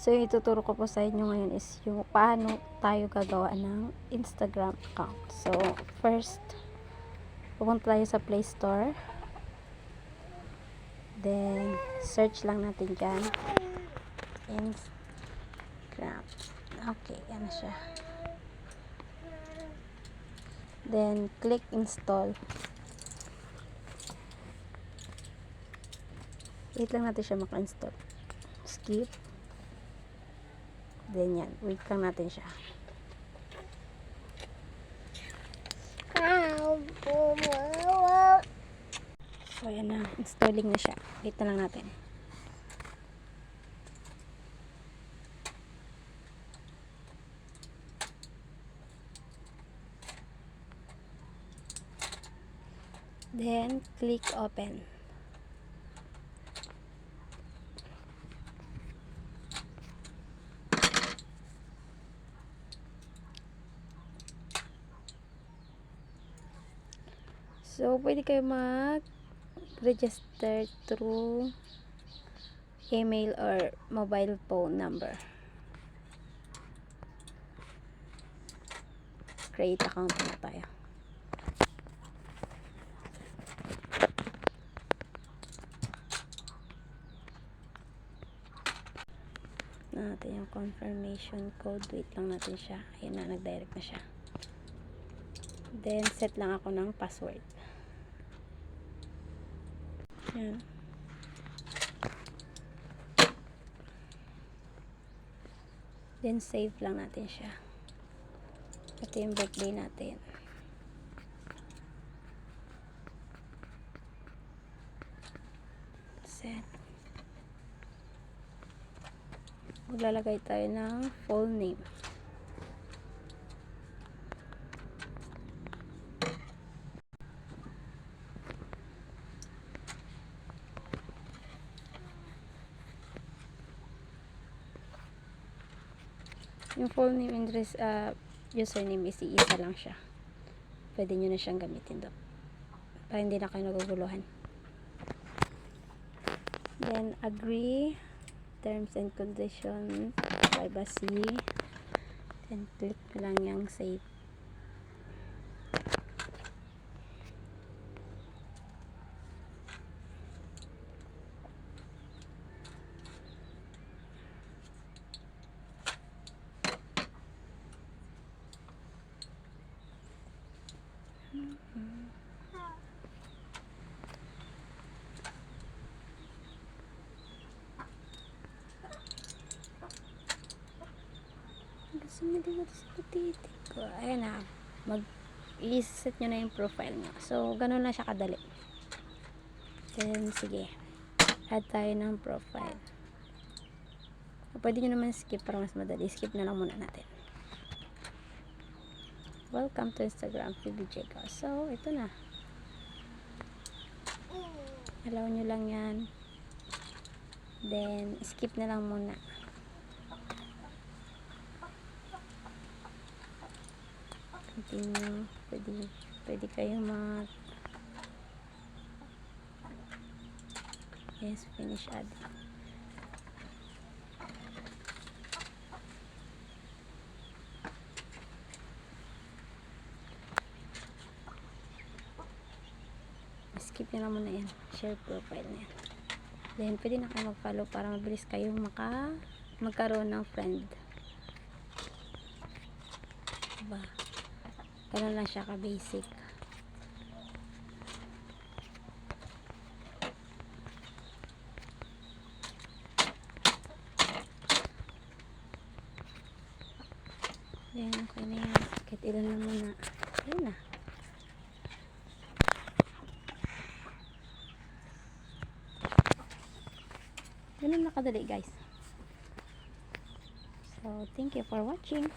So, yung ituturo ko po sa inyo ngayon is yung paano tayo gagawa ng Instagram account. So, first, pupunta tayo sa Play Store. Then, search lang natin dyan. Instagram. Okay, yan na siya. Then, click install. Wait lang natin siya maka-install. Skip. Then yan, wait lang natin siya. So yan na, installing na siya. Wait na lang natin. Then click open. So, pwede kayo mag-register through email or mobile phone number. Create account na tayo. Natin yung confirmation code. Wait lang natin siya. Ayan na, nag-direct na siya. Then, set lang ako ng password. Yan. Then, save lang natin siya. Ito yung birthday natin. Set. Maglalagay tayo ng full name. Yung full name and username is isa lang siya. Pwede nyo na siyang gamitin doon. Para hindi na kayo naguguluhan. Then, agree. Terms and conditions. Privacy. Then, click na lang yung save. Sumili ko sa patitik ko. Ayan na. I-set nyo na yung profile nyo. So, ganun na siya kadali. Then, sige. Add tayo ng profile. Pwede nyo naman skip para mas madali. Skip na lang muna natin. Welcome to Instagram, PBJ ko. So, ito na. Allow nyo lang yan. Then, skip na lang muna. Continue. Pwede kayo yes, finish add. Skip nyo lang muna yan. Share profile na yan. Then, pwede na kayo mag-follow para mabilis kayo magkaroon ng friend. Diba? Ganun lang siya ka-basic. Then, okay na yan. Kahit ilan na muna. Ayan na. Ganun na kadali, guys. So, thank you for watching.